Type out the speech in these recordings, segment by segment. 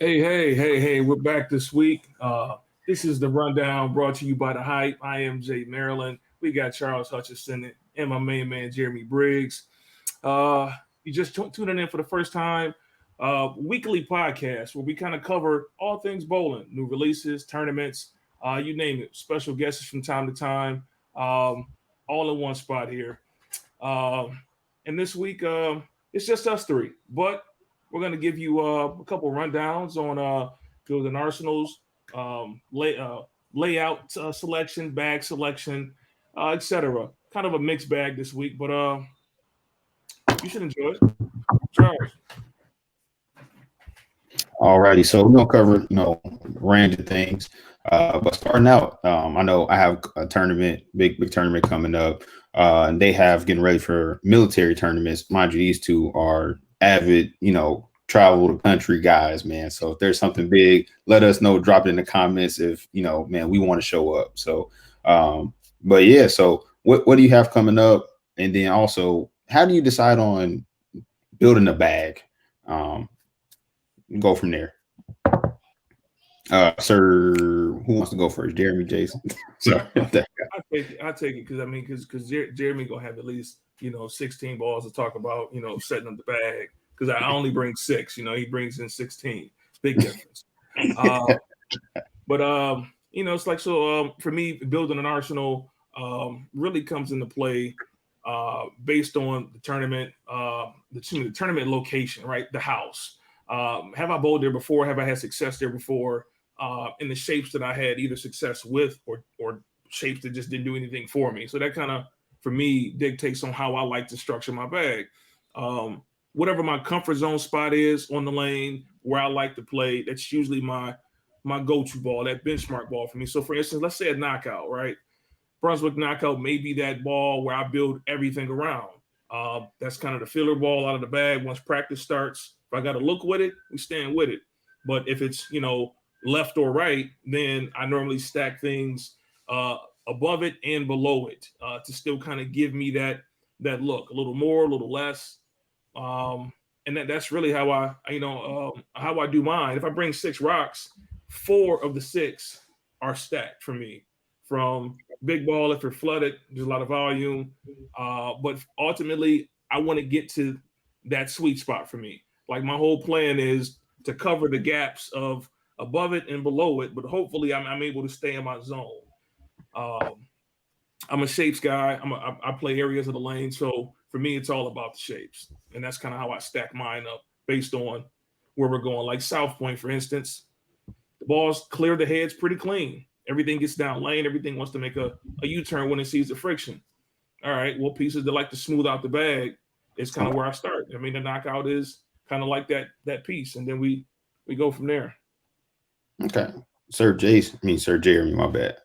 Hey, we're back this week. This is the rundown brought to you by The Hype. I am Jay Maryland. We got Charles Hutchinson and my main man, Jeremy Briggs. Uh, you just tuning in for the first time. Weekly podcast where we kind of cover all things bowling, new releases, tournaments, you name it. Special guests from time to time, all in one spot here. Um, and this week, it's just us three, but we're going to give you a couple rundowns on Field and Arsenal's layout selection, bag selection, etc. Kind of a mixed bag this week, but you should enjoy it. Charles. Alrighty, so we're gonna cover range of things. But starting out, I know I have a tournament, big tournament coming up. And they have getting ready for military tournaments. Mind you, these two are avid, travel the country guys, man. So if there's something big, let us know. Drop it in the comments if man, we want to show up. So, but yeah, so what do you have coming up? And then also, how do you decide on building a bag? Um, go from there. Sir, who wants to go first? Jeremy, Jason. Sorry. I take it because Jeremy gonna have at least 16 balls to talk about setting up the bag because I only bring six. He brings in 16. Big difference. Uh, but it's like so. For me, building an arsenal really comes into play based on the tournament, the tournament location, right? The house. Have I bowled there before? Have I had success there before? In the shapes that I had either success with or shapes that just didn't do anything for me. So that kind of, for me, dictates on how I like to structure my bag. Whatever my comfort zone spot is on the lane where I like to play, that's usually my go-to ball, that benchmark ball for me. So for instance, let's say a knockout, right? Brunswick knockout may be that ball where I build everything around. That's kind of the filler ball out of the bag. Once practice starts, if I got to look with it, we stand with it. But if it's left or right, then I normally stack things above it and below it to still kind of give me that look, a little more, a little less. And that's really how how I do mine. If I bring six rocks, four of the six are stacked for me. From big ball, if you're flooded, there's a lot of volume. But ultimately, I want to get to that sweet spot for me. Like my whole plan is to cover the gaps of above it and below it, but hopefully I'm able to stay in my zone. Um, I'm a shapes guy. I play areas of the lane, so for me it's all about the shapes, and that's kind of how I stack mine up based on where we're going. Like South Point, for instance, the balls clear the heads pretty clean. Everything gets down lane. Everything wants to make a U-turn when it sees the friction. All right, well, pieces that like to smooth out the bag is kind of where I start. I mean, the knockout is kind of like that piece, and then we go from there. Okay, Sir Jason. I mean, Sir Jeremy. My bad.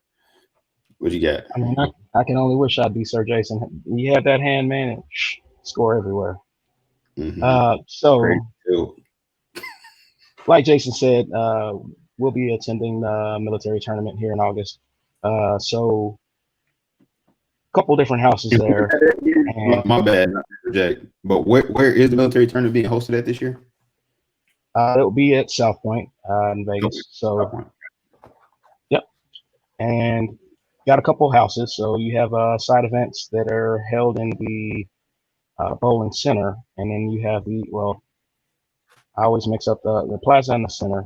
What you got? I mean, I can only wish I'd be Sir Jason. You have that hand, man, and score everywhere. Great. So, Too. like Jason said, we'll be attending the military tournament here in August. So, a couple different houses there. And My bad, not Jack. But where is the military tournament being hosted at this year? it'll be at South Point in Okay. Vegas. So, yep. And got a couple houses. So, you have side events that are held in the bowling center. And then you have I always mix up the plaza and the center.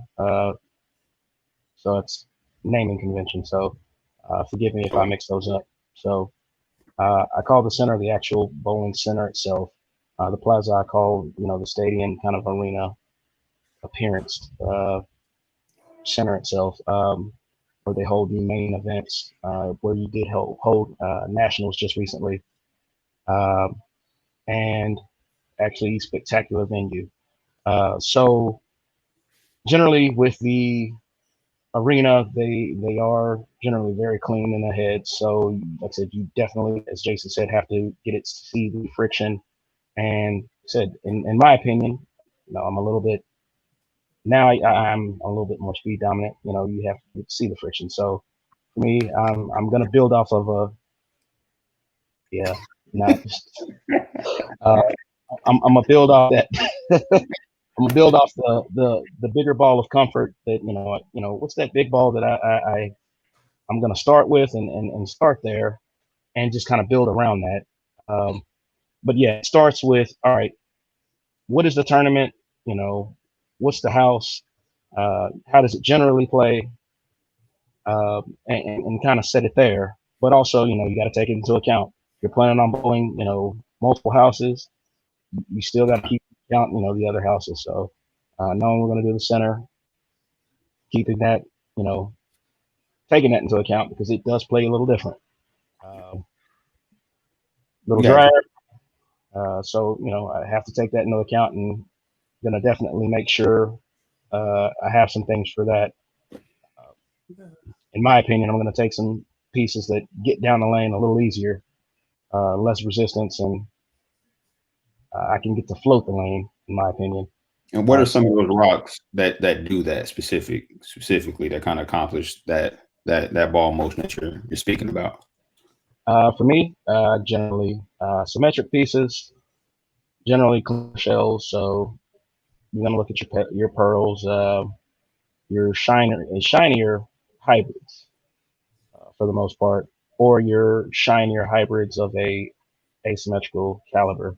So it's naming convention. So forgive me if I mix those up. So I call the center the actual bowling center itself. The plaza I call the stadium kind of arena appearance center itself, where they hold the main events. Where you did hold nationals just recently, and actually spectacular venue. So generally with the arena, they are generally very clean in the head. So like I said, you definitely, as Jason said, have to get it to see the friction. And said, in my opinion, I'm a little bit now. I'm a little bit more speed dominant. You have to see the friction. So for me, I'm gonna build off of yeah, not uh, I'm gonna build off that. I'm gonna build off the bigger ball of comfort that what's that big ball that I'm gonna start with and start there and just kind of build around that. But yeah, it starts with all right. What is the tournament? What's the house? How does it generally play? And kind of set it there. But also, you got to take it into account. You're planning on bowling, multiple houses. You still got to keep count, the other houses. So knowing we're going to do the center, keeping that, taking that into account because it does play a little different. Little Gotcha. drier. So, I have to take that into account and going to definitely make sure I have some things for that. In my opinion, I'm going to take some pieces that get down the lane a little easier, less resistance, and I can get to float the lane, in my opinion. And what are some of those rocks that do that specifically that kind of accomplish that ball motion that you're speaking about? For me, generally symmetric pieces, generally clear shells. So you're gonna look at your pearls, your shinier hybrids for the most part, or your shinier hybrids of a asymmetrical caliber.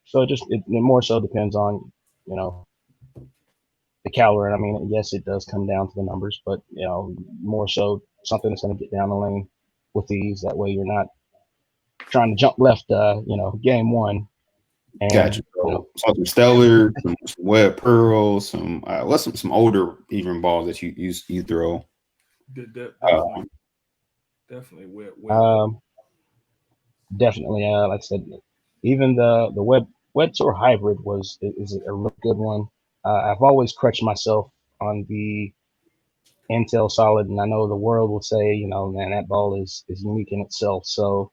So it more so depends on the caliber. And I mean, yes, it does come down to the numbers, but more so something that's going to get down the lane with these. That way, you're not trying to jump left. Game one. And, Gotcha. Some stellar, some web pearls, some some older even balls that you throw. Definitely web. Definitely. Like I said, even the web tour hybrid is a real good one. I've always crutched myself on the Intel Solid, and I know the world will say, man, that ball is unique in itself. So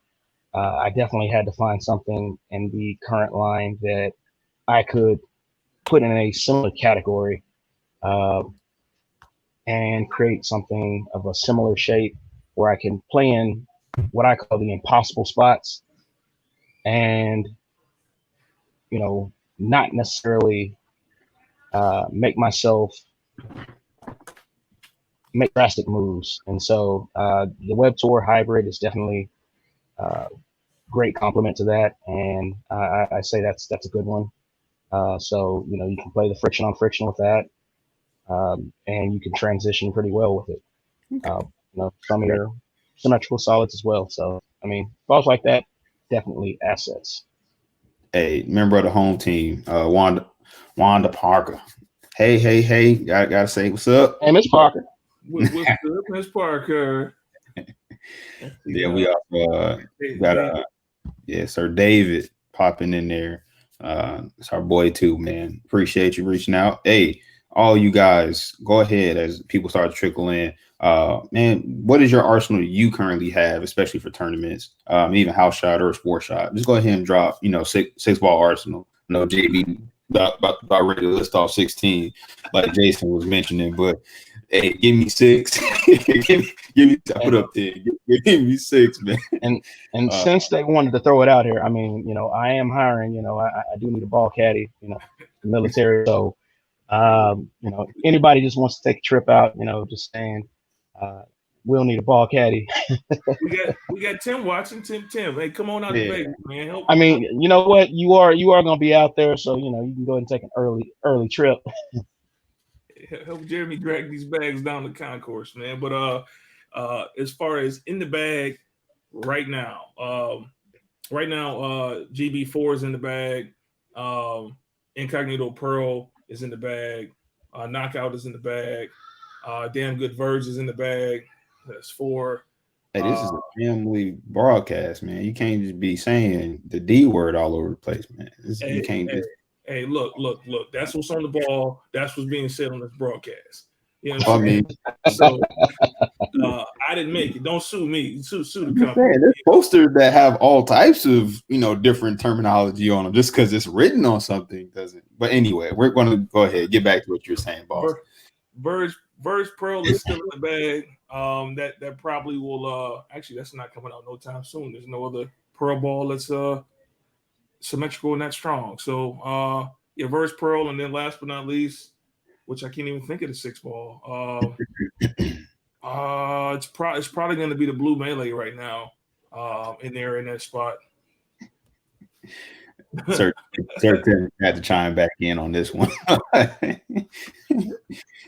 I definitely had to find something in the current line that I could put in a similar category and create something of a similar shape where I can play in what I call the impossible spots and, not necessarily make drastic moves. And so the Web Tour hybrid is definitely great complement to that. And I say that's a good one. So, you can play the friction on friction with that. And you can transition pretty well with it. Some of your symmetrical solids as well. So, I mean, balls like that, definitely assets. Hey, member of the home team, Wanda Parker. Hey, gotta say what's up. Hey, Miss Parker. What's good, Miss Parker? Yeah, we also got Sir David popping in there. It's our boy too, man. Appreciate you reaching out. Hey, all you guys, go ahead as people start to trickle in. Man, what is your arsenal you currently have, especially for tournaments, even house shot or sport shot? Just go ahead and drop, six ball arsenal. No, JB about ready to list off 16, like Jason was mentioning, but hey, give me 6. give me I put up 10. Give me 6, man. And since they wanted to throw it out here, I mean, I am hiring. I do need a ball caddy. Military. So, anybody just wants to take a trip out. Just saying, we'll need a ball caddy. we got Tim watching. Tim, hey, come on out to Vegas, man. Help. I mean, you know what? You are going to be out there, so you can go ahead and take an early trip. Help Jeremy drag these bags down the concourse, man. But as far as in the bag right now, GB4 is in the bag. Incognito Pearl is in the bag. Knockout is in the bag. Damn Good Verge is in the bag. That's 4. Hey, this is a family broadcast, man. You can't just be saying the D word all over the place, man. You can't just. Hey, look. That's what's on the ball. That's what's being said on this broadcast. You know what I mean, so I didn't make it. Don't sue me. Sue the company. There's posters that have all types of different terminology on them. Just because it's written on something doesn't. But anyway, we're going to go ahead get back to what you're saying, boss. Verge Pearl is still in the bag. That probably will. Actually, that's not coming out no time soon. There's no other Pearl ball that's symmetrical and that strong. So Yeah, versus Pearl, and then last but not least, which I can't even think of the 6 ball. It's probably going to be the Blue Melee right now. In that spot. Sir had to chime back in on this one.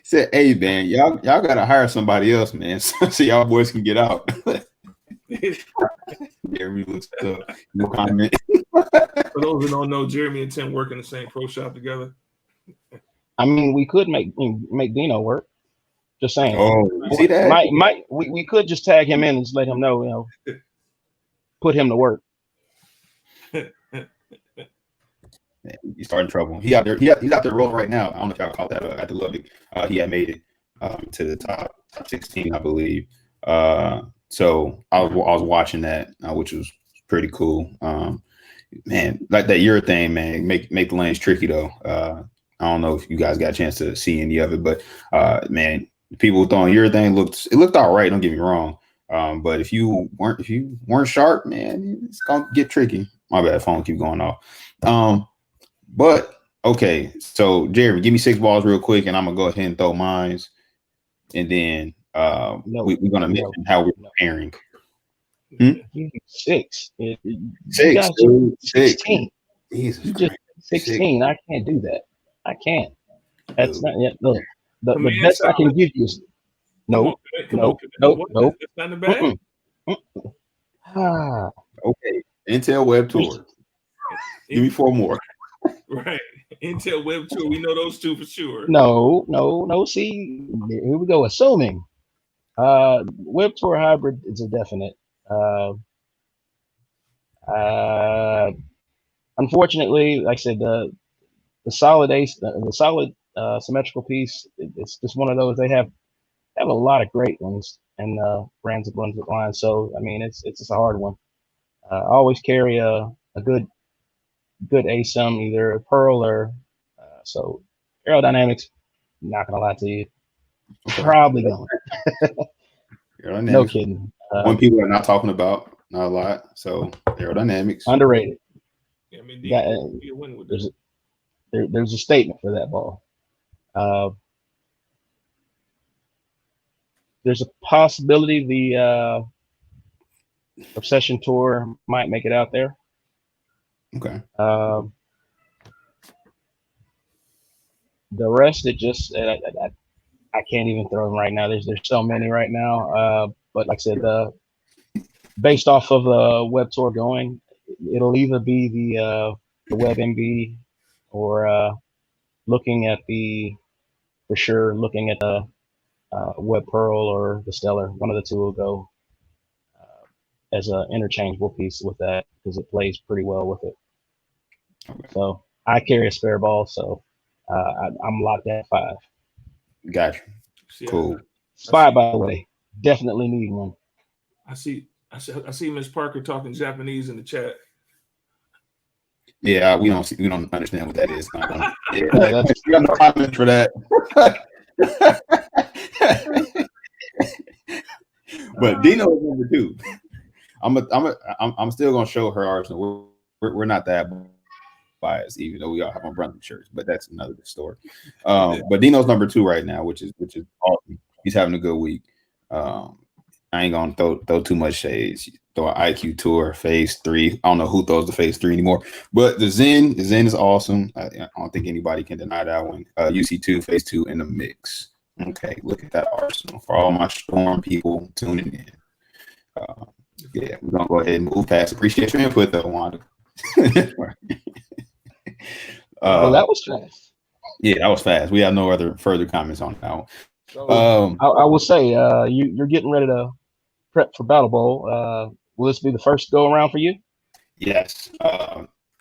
Said, "Hey man, y'all gotta hire somebody else, man, so y'all boys can get out." Jeremy looks up. No comment. For those who don't know, Jeremy and Tim work in the same pro shop together. I mean, we could make Dino work. Just saying. Oh, you see that? We could just tag him in and just let him know, put him to work. He's starting trouble. He's out there rolling right now. I don't know if y'all caught that at the Lubbock. He had made it to the top 16, I believe. So I was watching that, which was pretty cool. Man, like that urethane, man, make the lanes tricky though. I don't know if you guys got a chance to see any of it, but man, people throwing urethane looked all right. Don't get me wrong. But if you weren't sharp, man, it's gonna get tricky. My bad, phone keep going off. But okay, so Jeremy, give me 6 balls real quick, and I'm gonna go ahead and throw mines, and then we're gonna mention how we're preparing. 6. 6, 16. Jesus You just 16. 6. I can't do that. I can't. That's not yet. Look, the best solid. I can give you is no. That's not the bad. Okay. Intel Web Tour. Give me 4 more. Right. Intel Web Tour. We know those 2 for sure. No. See, here we go. Assuming Web Tour Hybrid is a definite. Unfortunately, like I said, the solid symmetrical piece, it's just one of those. They have a lot of great ones and brands of Brunswick line. So I mean, it's just a hard one. I always carry a good ASUM, either a Pearl or so aerodynamics. Not gonna lie to you, probably going. No kidding. One people are not talking about, not a lot. So aerodynamics underrated. Yeah, I mean, there's a statement for that ball. There's a possibility the Obsession Tour might make it out there. Okay. The rest, it just I can't even throw them right now. There's so many right now. But like I said, based off of the Web Tour going, it'll either be the Web MB or looking at the Web Pearl or the Stellar. One of the 2 will go as an interchangeable piece with that because it plays pretty well with it. Okay. So I carry a spare ball, so I'm locked at 5. Gotcha. Cool. 5, by the way, definitely need one. I see Miss Parker talking Japanese in the chat. Yeah, we don't understand what that is. We got no comment for that. But Dino is number 2. I'm still gonna show her Arsenal. We're not that biased, even though we all have on Brunswick shirts, but that's another story. But Dino's number 2 right now, which is awesome. He's having a good week. I ain't gonna throw too much shades. Throw an IQ Tour Phase 3. I don't know who throws the Phase 3 anymore, but the Zen is awesome. I don't think anybody can deny that one. UC2 Phase 2 in the mix. Okay, look at that Arsenal for all my Storm people tuning in. Yeah, we're gonna go ahead and move past. Appreciate your input, though, Wanda. That was fast. Yeah, that was fast. We have no other further comments on that one. So, I will say, you're getting ready to prep for Battle Bowl. Will this be the first go around for you? Yes.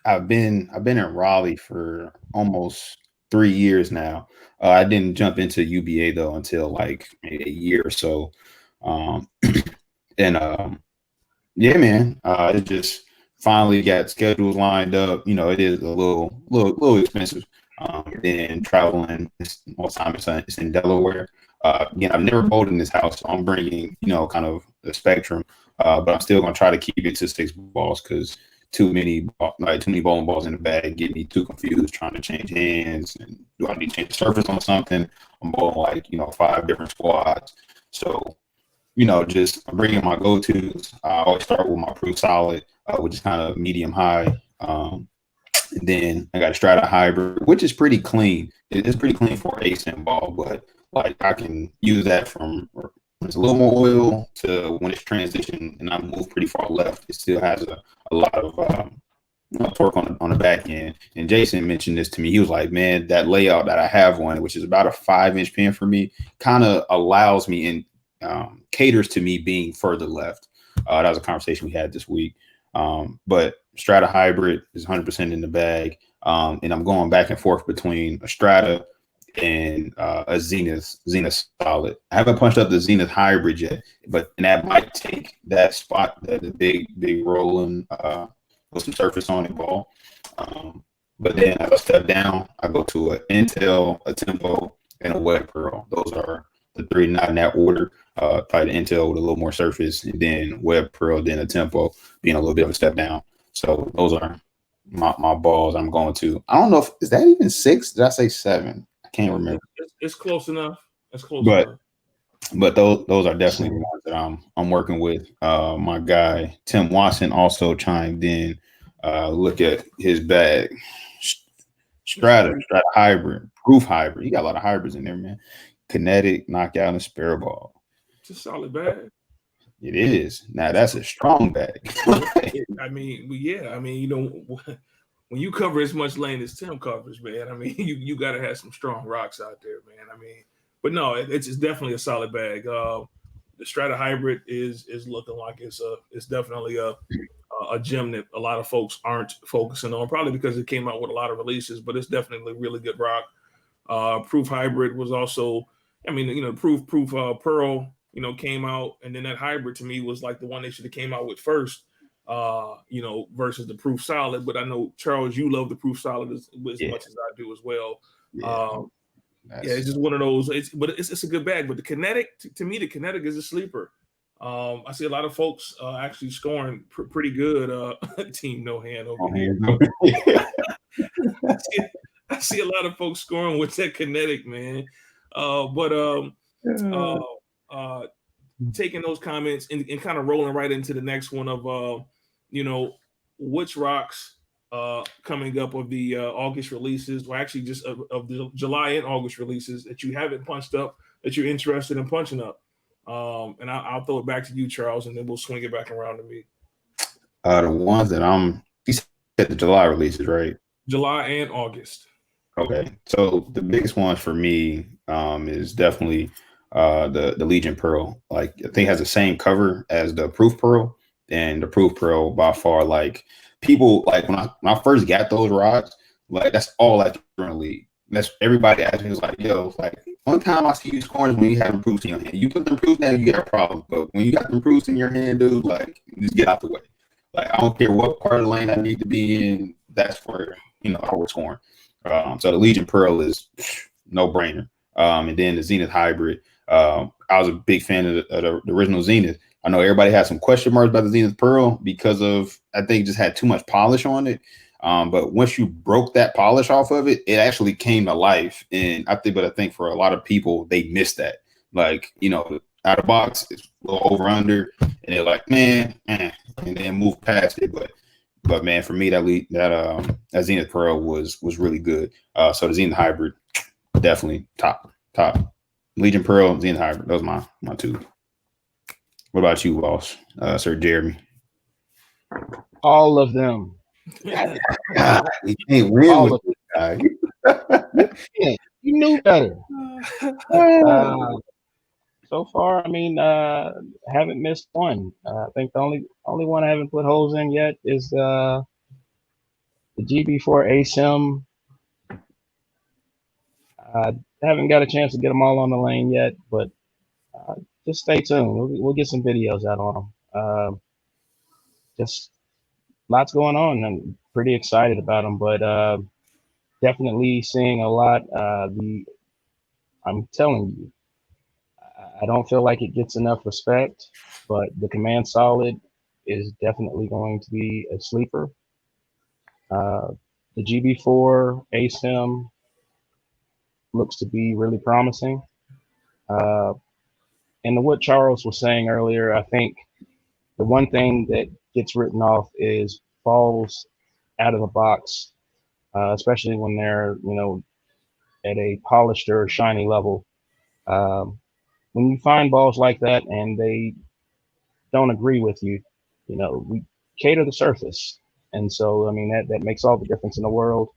I've been in Raleigh for almost 3 years now. I didn't jump into UBA though until like maybe a year or so. Yeah, man. It just finally got schedules lined up. You know, it is a little expensive. Then traveling most time it's in Delaware. Again, I've never bowled in this house, so I'm bringing, kind of the spectrum. But I'm still gonna try to keep it to 6 balls because too many bowling balls in the bag, get me too confused trying to change hands. And do I need to change the surface on something? I'm bowling like, 5 different squads. So, just bringing my go-tos. I always start with my Proof Solid, which is kind of medium high. And then I got a Strata Hybrid, which is pretty clean. It's pretty clean for an ASIM ball, but like I can use that from when it's a little more oil to when it's transitioned and I move pretty far left. It still has a lot of torque on the back end. And Jason mentioned this to me. He was like, man, that layout that I have on, which is about a 5-inch pin for me, kind of allows me and caters to me being further left. That was a conversation we had this week. But Strata Hybrid is 100% in the bag. And I'm going back and forth between a Strata and a Zenith Solid. I haven't punched up the Zenith Hybrid yet, and that might take that spot, the big rolling with some surface on it ball. But then as I step down, I go to an Intel, a Tempo, and a Web Pearl. Those are the 3, not in that order. Probably the Intel with a little more surface, and then Web Pearl, then a Tempo being a little bit of a step down. So those are my balls I'm going to. I don't know is that even 6? Did I say 7? I can't remember. It's close enough. It's close enough. But those are definitely the ones that I'm working with. My guy Tim Watson also chimed in. Look at his bag. Strata Hybrid, Proof Hybrid. You got a lot of hybrids in there, man. Kinetic, Knockout, and Spare Ball. It's a solid bag. It is. Now that's a strong bag. I mean, when you cover as much lane as Tim covers, man, I mean, you got to have some strong rocks out there, man. I mean, but no, it's definitely a solid bag. The Strata Hybrid is looking like it's definitely a gem that a lot of folks aren't focusing on, probably because it came out with a lot of releases, but it's definitely a really good rock. Proof Hybrid was also, Proof Pearl, came out, and then that Hybrid to me was like the one they should have came out with first, versus the Proof Solid. But I know, Charles, you love the Proof Solid as much as I do as well. It's just one of those. It's a good bag. But the Kinetic, to me, the Kinetic is a sleeper. I see a lot of folks actually scoring pretty good. Team No Hand over here. I see a lot of folks scoring with that Kinetic, man. Taking those comments and kind of rolling right into the next one of, which rocks coming up of the August releases, or actually just of the July and August releases that you haven't punched up that you're interested in punching up. And I'll throw it back to you, Charles, and then we'll swing it back around to me. The ones that you said the July releases, right? July and August. Okay, so the biggest one for me is definitely the Legion Pearl. Like, I think it has the same cover as the Proof Pearl, and the Proof Pearl by far, like, people, like, when I first got those rods, like, that's all I do in the league. That's everybody asked me, was like, yo, like, one time I see you scoring when you have them proofs in your hand. You put them proofs down, you get a problem. But when you got them proofs in your hand, dude, like, just get out the way. Like, I don't care what part of the lane I need to be in. That's where, I was scoring. So the Legion Pearl is no brainer. And then the Zenith Hybrid. I was a big fan of the original Zenith. I know everybody had some question marks about the Zenith Pearl because of, I think, it just had too much polish on it. But once you broke that polish off of it, it actually came to life. And I think for a lot of people, they missed that. Like, out of box, it's a little over under, and they're like, man, and then move past it. But man, for me, that Zenith Pearl was really good. So the Zenith Hybrid, definitely top. Legion Pearl, Zenith Hybrid, those are my two. What about you, boss, Sir Jeremy? All of them. We can't win all with this guy. Yeah, you knew better. So far, haven't missed one. I think the only one I haven't put holes in yet is the GB4 ASIM. I haven't got a chance to get them all on the lane yet, but just stay tuned. We'll get some videos out on them. Just lots going on. I'm pretty excited about them, but definitely seeing a lot. I'm telling you, I don't feel like it gets enough respect, but the Command Solid is definitely going to be a sleeper. The GB4 ASIM looks to be really promising. And what Charles was saying earlier, I think the one thing that gets written off is balls out of the box, especially when they're, at a polished or shiny level. When you find balls like that and they don't agree with you, we cater the surface. And so, I mean, that makes all the difference in the world.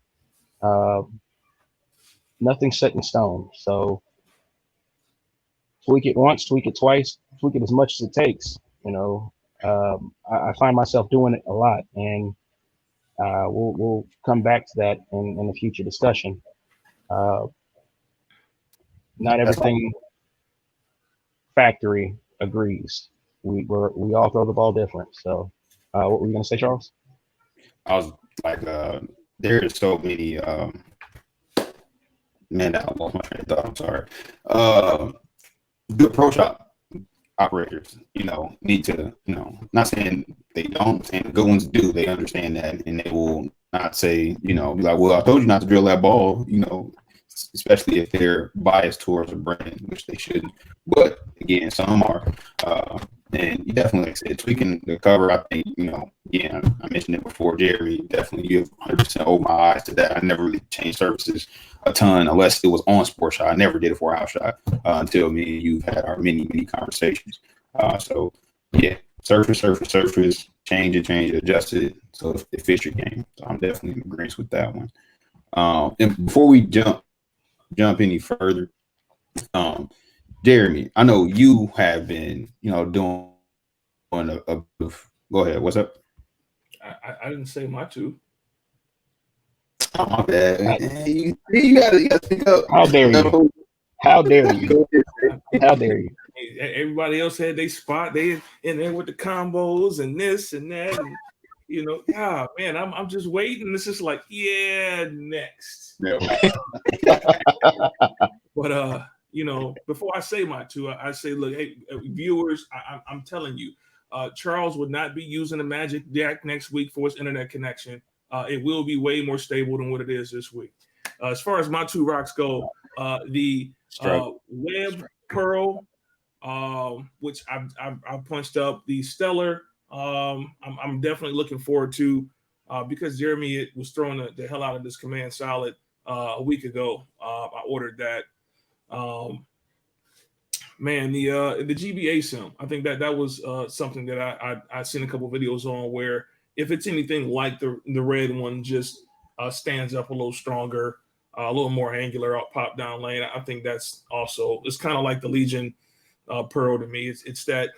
Nothing's set in stone. So tweak it once, tweak it twice, tweak it as much as it takes. I find myself doing it a lot, and we'll come back to that in a future discussion. Not everything factory agrees. We all throw the ball different. So, what were you going to say, Charles? I was like, there's so many. Man, I lost my train of thought. I'm sorry. Good pro shop operators, need to, not saying they don't, saying the good ones do. They understand that, and they will not say, be like, well, I told you not to drill that ball, especially if they're biased towards a brand, which they shouldn't. But again, some are. And you definitely, like I said, tweaking the cover, I think, again, I mentioned it before, Jeremy, definitely give 100% open my eyes to that. I never really changed surfaces a ton unless it was on Sports Shot. I never did it for a house shot until me and you had our many conversations. So, yeah, surface, change it, adjust it so it fits your game. So I'm definitely in agreement with that one. And before we jump any further, Jeremy, I know you have been, doing a go ahead. What's up? I didn't say my two. Oh, my bad. You gotta think up. How dare you? How dare you? How dare you? Everybody else had their spot. They in there with the combos and this and that. And, yeah, man, I'm just waiting. This is like, yeah, next. Yeah. But before I say my two, I say, look, hey, viewers, I'm telling you, Charles would not be using the Magic Deck next week for his internet connection. It will be way more stable than what it is this week. As far as my two rocks go, the Web Pearl, which I punched up, the Stellar. I'm definitely looking forward to because Jeremy was throwing the hell out of this Command Solid a week ago. I ordered that. Man, the GBA sim, I think that was something that I seen a couple videos on where if it's anything like the red one, just stands up a little stronger, a little more angular, pop down lane. I think that's also, it's kind of like the Legion Pearl to me. It's that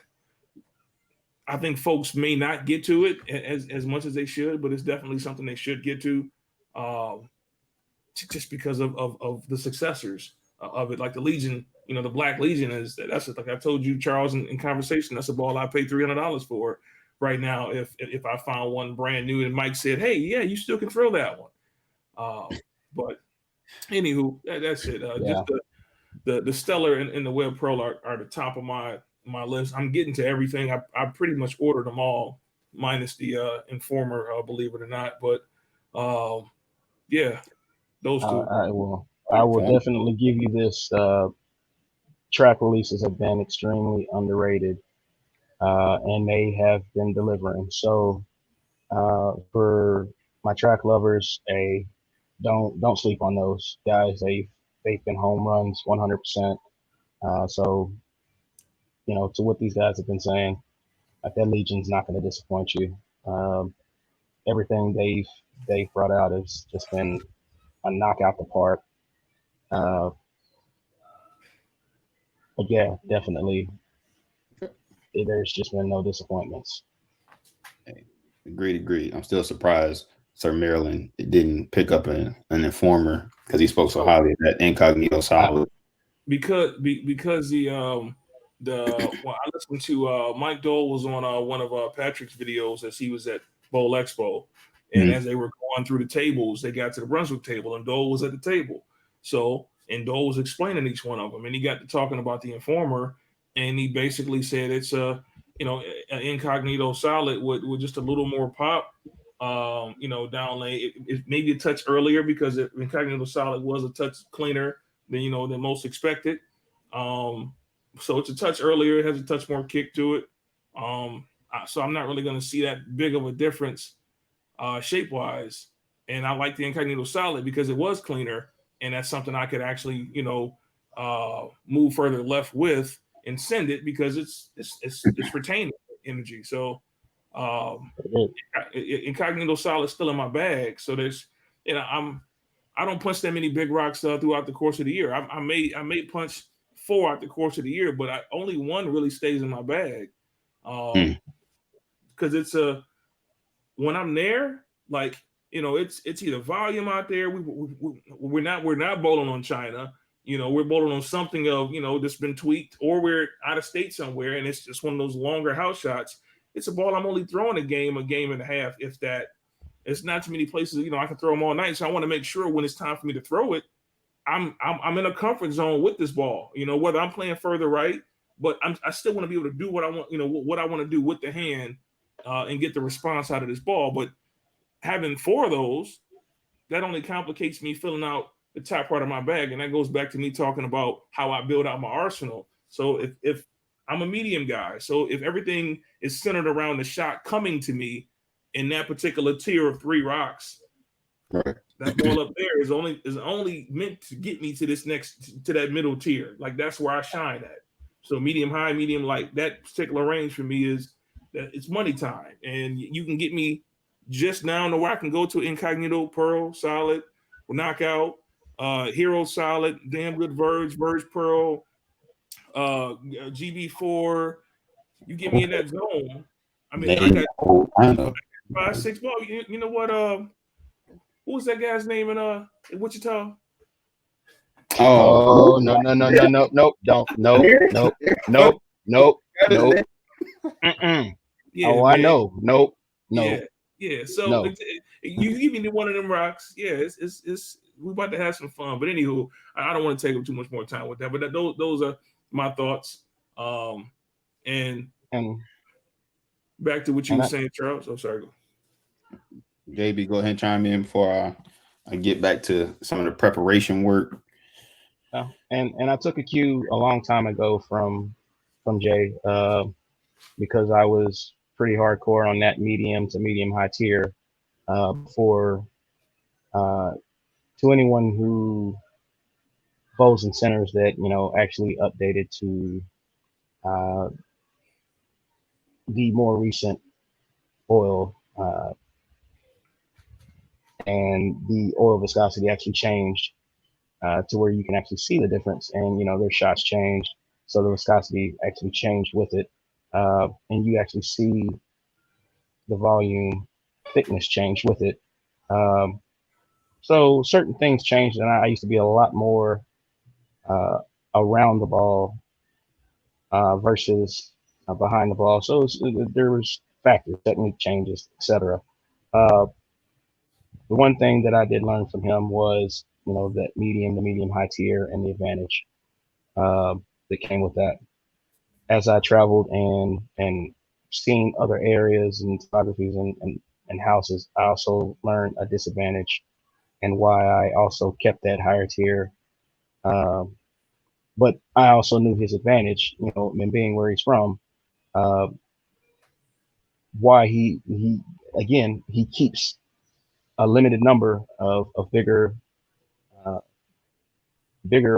I think folks may not get to it as much as they should, but it's definitely something they should get to, just because of the successors of it. Like the Legion, the Black Legion that's like I told you, Charles, in conversation, that's a ball I pay $300 for right now. If I found one brand new and Mike said, hey, yeah, you still can throw that one. But anywho, that's it. Yeah. Just the Stellar and the Web Pro are the top of my list. I'm getting to everything. I pretty much ordered them all, minus the Informer, believe it or not. But yeah, those two. I will definitely give you this. Track releases have been extremely underrated, and they have been delivering. So for my track lovers, don't sleep on those guys. They've been home runs 100%. So to what these guys have been saying, that Legion's not going to disappoint you. Everything they've brought out has just been a knockout the park. But yeah, definitely, there's just been no disappointments. Hey, agreed. I'm still surprised Sir Maryland didn't pick up an Informer because he spoke so highly of that Incognito Solid. Because I listened to Mike Dole was on one of Patrick's videos as he was at Bowl Expo, and as they were going through the tables, they got to the Brunswick table, and Dole was at the table. And Dole was explaining each one of them, and he got to talking about the Informer, and he basically said it's an Incognito Solid with just a little more pop, down lane. It maybe a touch earlier because Incognito Solid was a touch cleaner than most expected. So it's a touch earlier. It has a touch more kick to it. So I'm not really going to see that big of a difference shape wise. And I like the Incognito Solid because it was cleaner, and that's something I could actually move further left with and send it because it's retaining energy. So Incognito Solid still in my bag. So I don't punch that many big rocks throughout the course of the year. I may punch 4 out the course of the year, but only one really stays in my bag. Because it's when I'm there, like it's either volume out there. We're not bowling on China. We're bowling on something that's been tweaked, or we're out of state somewhere, and it's just one of those longer house shots. It's a ball I'm only throwing a game and a half, if that. It's not too many places, I can throw them all night. So I want to make sure when it's time for me to throw it, I'm in a comfort zone with this ball. Whether I'm playing further right, but I still want to be able to do what I want. What I want to do with the hand, and get the response out of this ball. But having 4 of those, that only complicates me filling out the top part of my bag, and that goes back to me talking about how I build out my arsenal. So if I'm a medium guy, so if everything is centered around the shot coming to me in that particular tier of 3 rocks, right, that ball up there is only meant to get me to that middle tier. Like that's where I shine at. So medium high, medium light, that particular range for me is that it's money time, and you can get me just down to where I can go to Incognito, Pearl, Solid, Knockout, Hero Solid, Damn Good Verge Pearl, GB4. You get me in that zone. I mean, I got 5, 6 balls. You know what? What was that guy's name in Wichita? Oh no, nope. Yeah, oh, man. I know. Nope. No. Yeah. So No. You give me one of them rocks. Yeah, it's we're about to have some fun. But anywho, I don't want to take up too much more time with that. But those are my thoughts. And back to what you were saying, Charles. I'm sorry. JB, go ahead and chime in before I get back to some of the preparation work. And I took a cue a long time ago from Jay, because I was pretty hardcore on that medium to medium high tier. For to anyone who bowls and centers that actually updated to the more recent oil, and the oil viscosity actually changed to where you can actually see the difference, and their shots changed, so the viscosity actually changed with it, and you actually see the volume thickness change with it. So certain things changed, and I used to be a lot more around the ball versus behind the ball. So there was factors, technique changes, etc. The one thing that I did learn from him was, that the medium high tier, and the advantage that came with that. As I traveled and seen other areas and topographies and houses, I also learned a disadvantage, and why I also kept that higher tier. But I also knew his advantage, in being where he's from. Why he keeps a limited number of bigger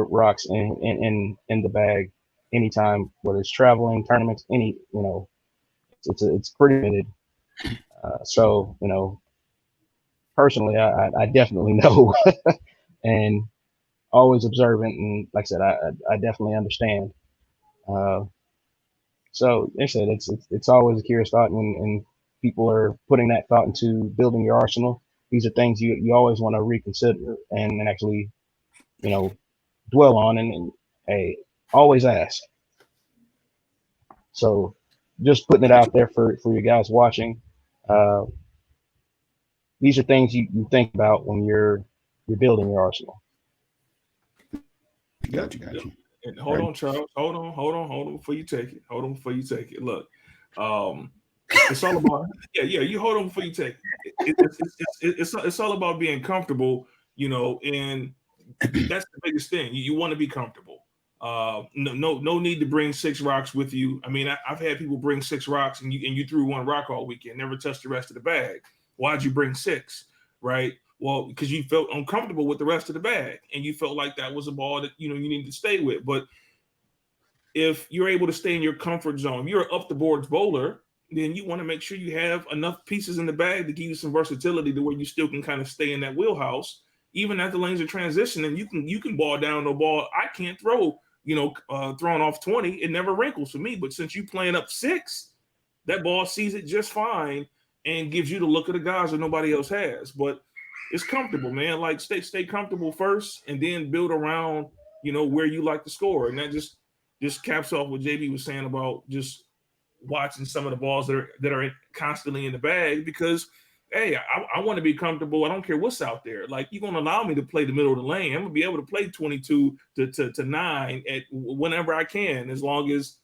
rocks in the bag anytime, whether it's traveling, tournaments, it's pretty limited. So personally, I definitely know, and always observant, and like I said, I definitely understand. So like I said, it's always a curious thought, and people are putting that thought into building your arsenal. These are things you always want to reconsider and actually, dwell on, and hey, always ask. So just putting it out there for you guys watching. These are things you think about when you're building your arsenal. Got you. And hold on, Charles. Hold on before you take it. Look, It's all about You hold on before you take. It's all about being comfortable, and that's the biggest thing. You want to be comfortable. No need to bring 6 rocks with you. I mean, I've had people bring 6 rocks and you threw 1 rock all weekend, never touched the rest of the bag. Why'd you bring 6? Right? Well, because you felt uncomfortable with the rest of the bag and you felt like that was a ball that you needed to stay with. But if you're able to stay in your comfort zone, you're an up the boards bowler, then you want to make sure you have enough pieces in the bag to give you some versatility to where you still can kind of stay in that wheelhouse. Even at the lanes of transition, and you can ball down no ball. I can't throw, throwing off 20, it never wrinkles for me. But since you playing up 6, that ball sees it just fine and gives you the look of the guys that nobody else has. But it's comfortable, man. Like stay comfortable first, and then build around, where you like to score. And that just caps off what JB was saying about just watching some of the balls that are constantly in the bag, because hey, I want to be comfortable. I don't care what's out there. Like, you're going to allow me to play the middle of the lane. I'm going to be able to play 22 to 9 at whenever I can, as long as,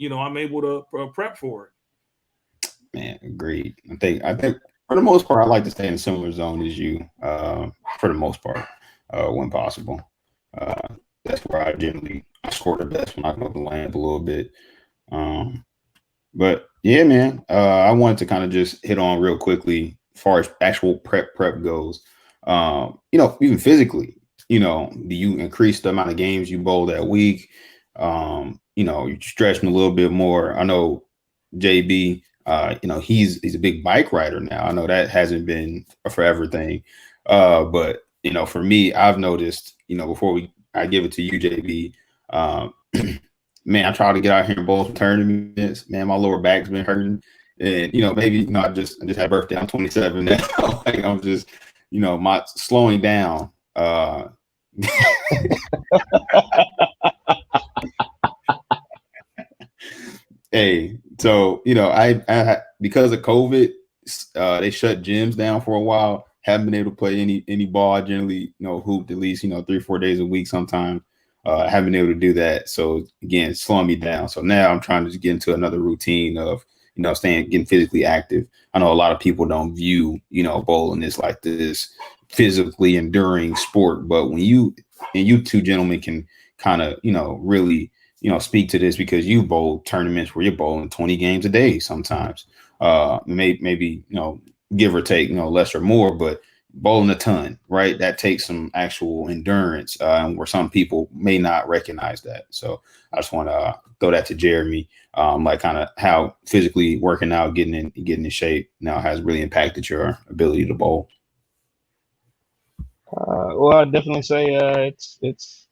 I'm able to prep for it. Man, agreed. I think for the most part, I like to stay in a similar zone as you, for the most part, when possible. That's where I score the best when I go to land a little bit. But yeah, man, I wanted to kind of just hit on real quickly as far as actual prep goes. Even physically, do you increase the amount of games you bowl that week? You're stretching a little bit more. I know JB, he's a big bike rider now. I know that hasn't been a forever thing. But for me, I've noticed, before I give it to you, JB, man, I try to get out here and bowl some tournaments. Man, my lower back's been hurting. And, maybe, I just had birthday. I'm 27 now. Like, I'm just, my slowing down. Hey, so, I because of COVID, they shut gyms down for a while. Haven't been able to play any ball. I generally, hooped at least, 3 or 4 days a week sometimes. Haven't been able to do that. So again, it's slowing me down. So now I'm trying to just get into another routine of, getting physically active. I know a lot of people don't view, bowling as like this physically enduring sport, but when you two gentlemen can kind of, really, speak to this, because you bowl tournaments where you're bowling 20 games a day sometimes, maybe, give or take, less or more, but bowling a ton, right? That takes some actual endurance, where some people may not recognize that. So I just want to throw that to Jeremy, like kind of how physically working out, getting in shape now has really impacted your ability to bowl. Well, I'd definitely say it's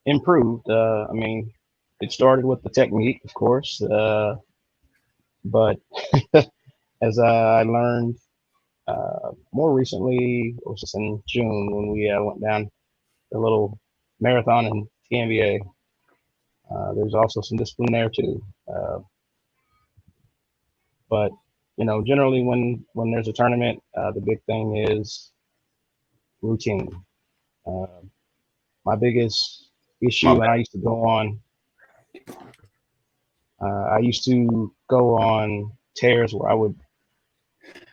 improved. I mean, it started with the technique, of course, but as I learned more recently, it was just in June when we went down a little marathon in TNBA. There's also some discipline there too. But generally when there's a tournament, the big thing is routine. My biggest issue, and I used to go on tears where I would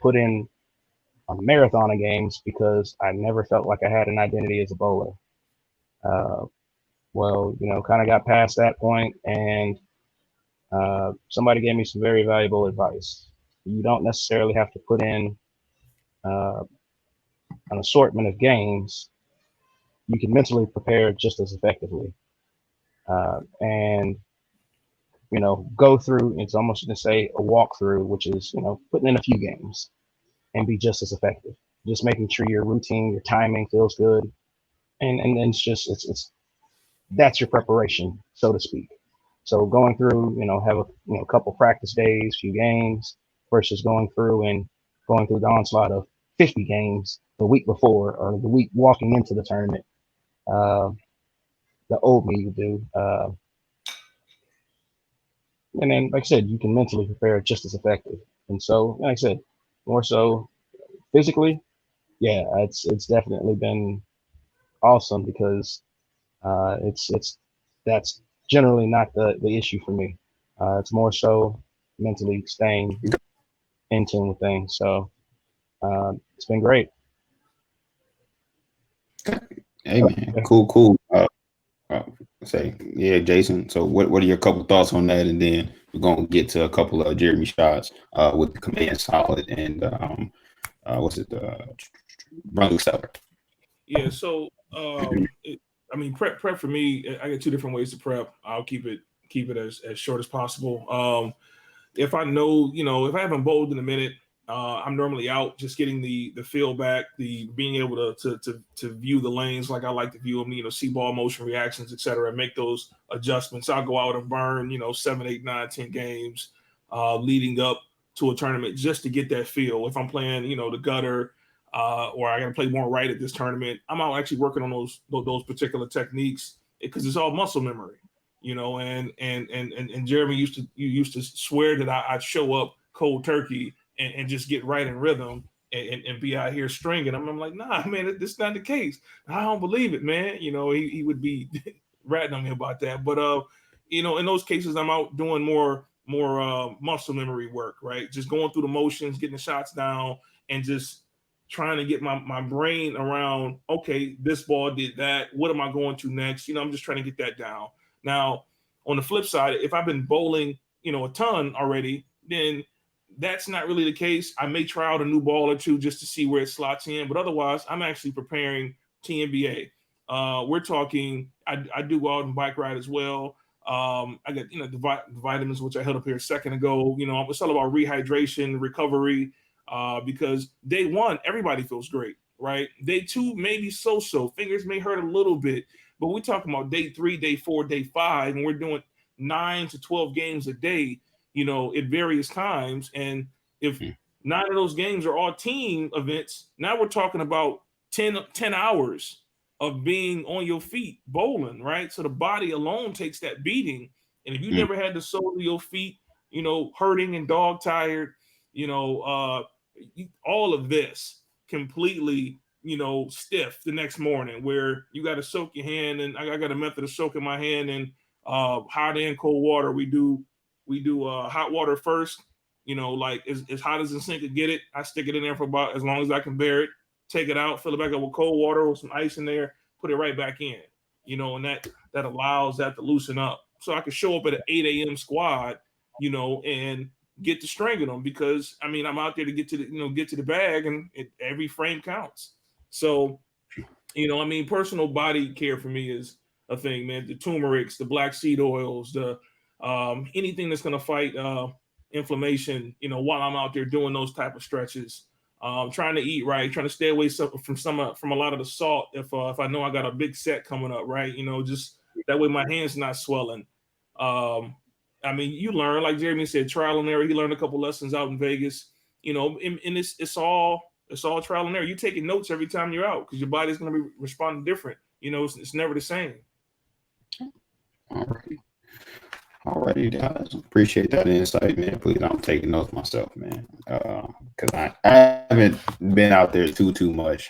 put in a marathon of games because I never felt like I had an identity as a bowler. Well, kind of got past that point, and somebody gave me some very valuable advice. You don't necessarily have to put in an assortment of games. You can mentally prepare just as effectively. And go through, it's almost going to say a walkthrough, which is, putting in a few games and be just as effective. Just making sure your routine, your timing feels good. And it's that's your preparation, so to speak. So going through, have a couple practice days, few games, versus going through the onslaught of 50 games the week before or the week walking into the tournament. The old me would do. And then, like I said, you can mentally prepare just as effective. And so, like I said, more so physically, yeah, it's definitely been awesome because it's that's generally not the issue for me. It's more so mentally staying in tune with things. So it's been great. Hey man, cool. Say yeah, Jason. So what are your couple thoughts on that, and then we're gonna get to a couple of Jeremy shots with the command solid and what's it Brunswick Stellar. Yeah, so prep for me, I got two different ways to prep. I'll keep it as short as possible. If I know, if I haven't bowled in a minute, I'm normally out just getting the feel back, the being able to view the lanes like I like to view them, see ball motion reactions, etc. Make those adjustments. I'll go out and burn, 7, 8, 9, 10 games leading up to a tournament just to get that feel. If I'm playing, the gutter, or I got to play more right at this tournament, I'm out actually working on those particular techniques because it's all muscle memory. And Jeremy used to swear that I'd show up cold turkey and just get right in rhythm and be out here stringing. I'm like, nah, man, this is not the case. I don't believe it, man. He would be ratting on me about that. But in those cases, I'm out doing more muscle memory work, right? Just going through the motions, getting the shots down, and just trying to get my brain around, okay, this ball did that. What am I going to next? I'm just trying to get that down. Now, on the flip side, if I've been bowling, a ton already, then that's not really the case. I may try out a new ball or two just to see where it slots in, but otherwise, I'm actually preparing TNBA. We're talking. I do go out and bike ride as well. I got the vitamins which I held up here a second ago. It's all about rehydration, recovery, because day one everybody feels great, right? Day two maybe so. Fingers may hurt a little bit. But we're talking about day 3, day 4, day 5, and we're doing 9 to 12 games a day, at various times. And if 9 of those games are all team events, now we're talking about 10 hours of being on your feet bowling, right? So the body alone takes that beating. And if you never had the sole of your feet, hurting and dog tired, all of this completely stiff the next morning, where you got to soak your hand, and I got a method of soaking my hand in hot and cold water. We do hot water first, like as hot as the sink could get it. I stick it in there for about as long as I can bear it, take it out, fill it back up with cold water with some ice in there, put it right back in, and that allows that to loosen up. So I can show up at an 8 a.m. squad, and get to stringing them, because I'm out there to get to the bag, and every frame counts. So, personal body care for me is a thing, man. The turmerics, the black seed oils, the anything that's going to fight inflammation, while I'm out there doing those type of stretches. Trying to eat right, trying to stay away from a lot of the salt if I know I got a big set coming up, right? Just that way my hands not swelling. You learn, like Jeremy said, trial and error. He learned a couple lessons out in Vegas, and it's all trial and error. You're taking notes every time you're out because your body's going to be responding different. It's never the same. Alrighty, guys. Appreciate that insight, man. Please, I'm taking notes myself, man, because I haven't been out there too much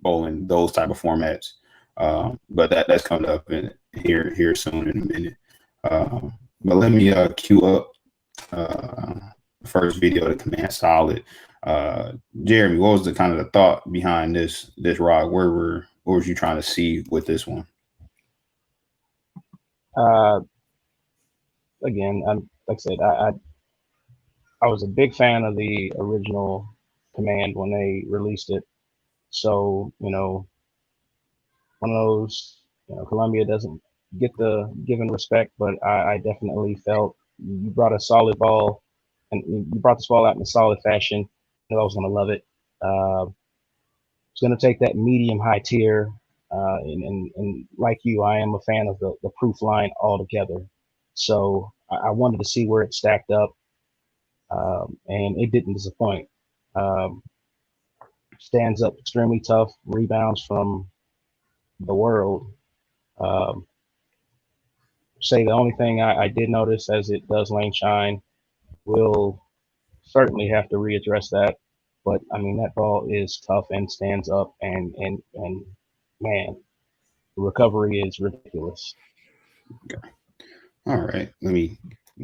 bowling those type of formats. But that's coming up here soon in a minute. But let me queue up the first video to Command Solid. Jeremy, what was the kind of the thought behind this rod? What was you trying to see with this one? Again, like I said, I was a big fan of the original Command when they released it. So, one of those, Columbia doesn't get the given respect, but I definitely felt you brought a solid ball, and you brought this ball out in a solid fashion. I was going to love it. It's going to take that medium high tier. And like you, I am a fan of the proof line altogether. So I wanted to see where it stacked up, and it didn't disappoint. Stands up extremely tough, rebounds from the world. Say the only thing I did notice, as it does lane shine, we'll certainly have to readdress that. But that ball is tough and stands up, and man, the recovery is ridiculous. Okay. All right, let me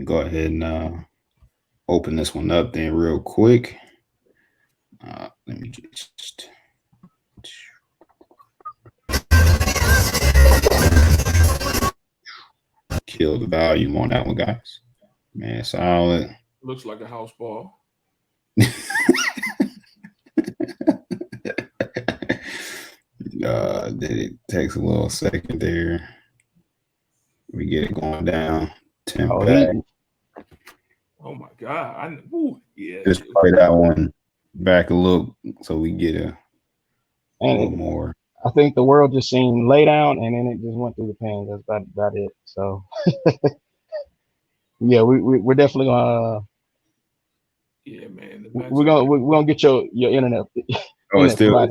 go ahead and open this one up then real quick. Let me just kill the volume on that one, guys. Man, solid. Looks like a house ball. It takes a little second there. We get it going down. 10 back. Oh my God! Yeah. Just play that one back a little so we get a little more. I think the world just seen lay down and then it just went through the pan. That's about it. So yeah, we're definitely gonna. Yeah, man. We're gonna get your internet. Oh, it's still out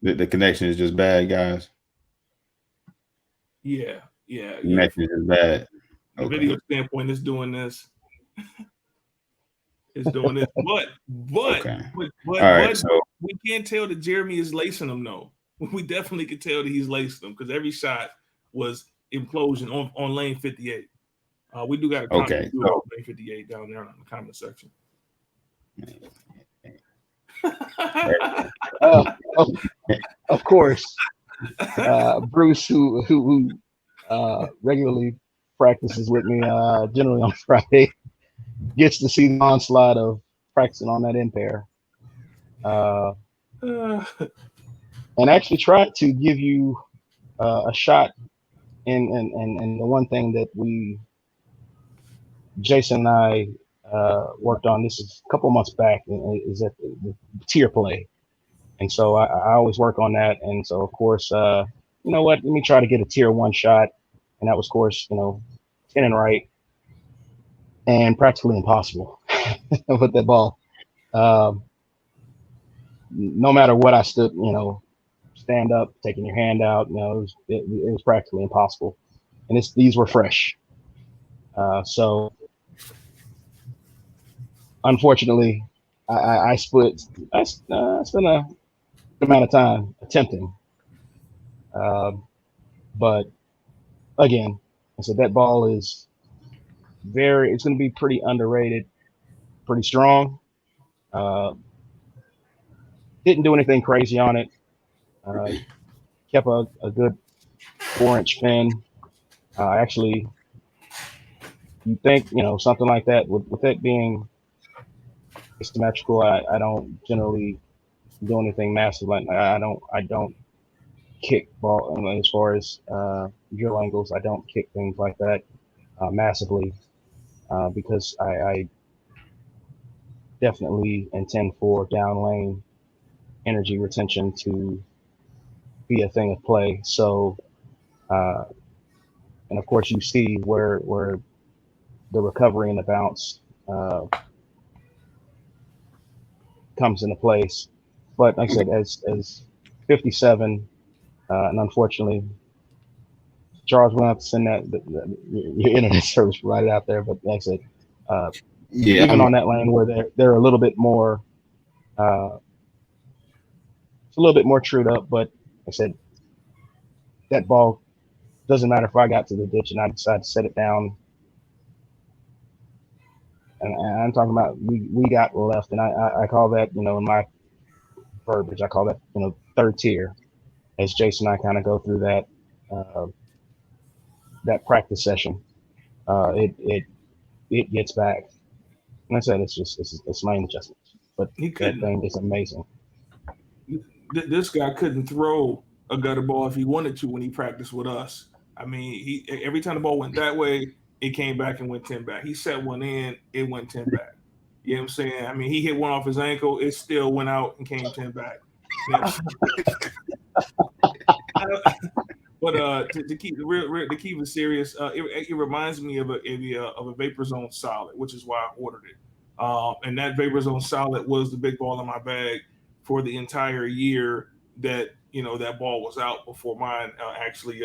there. The connection is just bad, guys. Yeah. The connection is bad. The video standpoint is doing this. It's doing this, but so we can't tell that Jeremy is lacing them. No, we definitely can tell that he's lacing them because every shot was implosion on lane 58. We do got a comment so lane 58 down there in the comment section. Of course, Bruce, who regularly practices with me, generally on Friday, gets to see the onslaught of practicing on that impair, and actually tried to give you a shot in the one thing that Jason and I worked on. This is a couple months back, is at the tier play, and so I always work on that. And so of course, you know what? Let me try to get a tier 1 shot, and that was, of course, 10 and right. And practically impossible with that ball. No matter what I stood, stand up, taking your hand out, it was practically impossible. And these were fresh. So unfortunately, I spent a good amount of time attempting. But again, I said that ball is it's going to be pretty underrated, pretty strong. Didn't do anything crazy on it. Kept a good 4-inch fin. Actually, you think, something like that, with it being symmetrical, I don't generally do anything massive. Like I don't kick ball as far as drill angles. I don't kick things like that massively. Because I definitely intend for down lane energy retention to be a thing of play. So, and of course, you see where the recovery and the bounce comes into place. But like I said, as 57, and unfortunately, Charles, we'll have to send your internet service provider out there. But like I said, even on that lane where they're a little bit more, it's a little bit more trued up. But like I said, that ball doesn't matter if I got to the ditch and I decide to set it down. And I'm talking about we got left, and I call that, in my verbiage, I call that, third tier. As Jason and I kind of go through that practice session, it gets back. And I said it's lane adjustments, but that thing is amazing. This guy couldn't throw a gutter ball if he wanted to when he practiced with us. I mean, every time the ball went that way, it came back and went 10 back. He set one in, it went 10 back. You know what I'm saying? I mean, he hit one off his ankle, it still went out and came 10 back. But to keep it serious, it reminds me of a Vapor Zone Solid, which is why I ordered it. And that Vapor Zone Solid was the big ball in my bag for the entire year that that ball was out before mine actually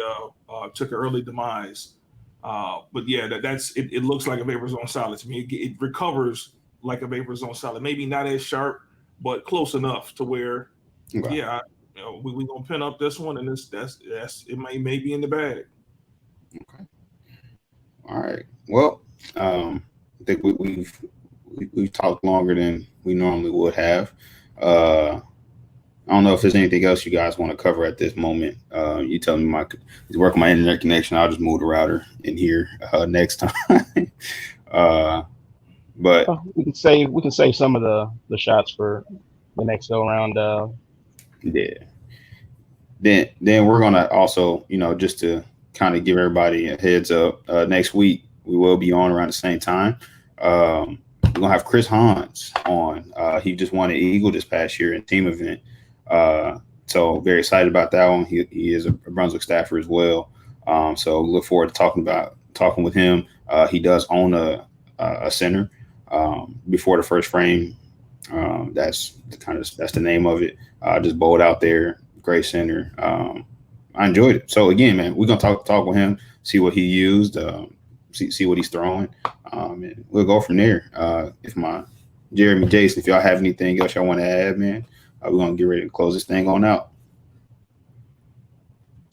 took an early demise. But yeah, it looks like a Vapor Zone Solid to me. It recovers like a Vapor Zone Solid, maybe not as sharp, but close enough to where, yeah. We're gonna pin up this one, and it may be in the bag. Okay. All right. Well, I think we've we've talked longer than we normally would have. I don't know if there's anything else you guys want to cover at this moment. You tell me working my internet connection. I'll just move the router in here next time. But we can save some of the shots for the next go around. Yeah. Then we're gonna also, just to kind of give everybody a heads up, next week we will be on around the same time. We're gonna have Chris Hans on. He just won an Eagle this past year in team event. So very excited about that one. He is a Brunswick staffer as well. So look forward to talking with him. He does own a center before the first frame. That's the name of it. Just bowled out there, great center. I enjoyed it. So again, man, we're gonna talk with him, see what he used, see what he's throwing, and we'll go from there. If Jeremy, Jason, if y'all have anything else y'all want to add, man, we're gonna get ready to close this thing on out.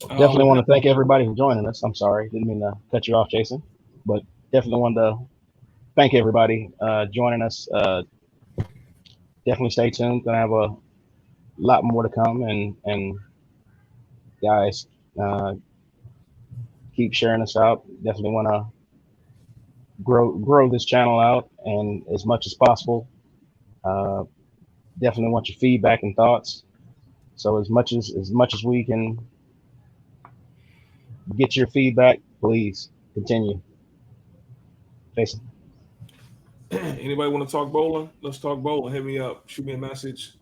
Definitely want to thank everybody for joining us. I'm sorry, didn't mean to cut you off, Jason, but definitely want to thank everybody joining us. Definitely stay tuned. Gonna have a lot more to come, and guys, keep sharing us out. Definitely want to grow this channel out, and as much as possible. Definitely want your feedback and thoughts. So as much as we can get your feedback, please continue. Jason. Anybody want to talk bowling? Let's talk bowling. Hit me up. Shoot me a message.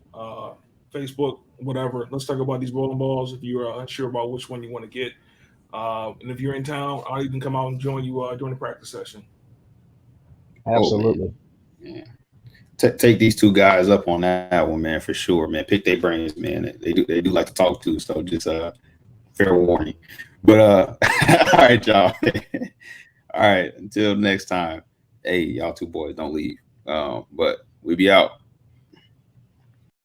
Facebook, whatever. Let's talk about these bowling balls. If you are unsure about which one you want to get, and if you're in town, I'll even come out and join you during the practice session. Absolutely. Yeah. Take these two guys up on that one, man, for sure, man. Pick their brains, man. They do like to talk to, so just fair warning. But all right, y'all. All right, until next time. Hey, y'all two boys, don't leave. But we be out.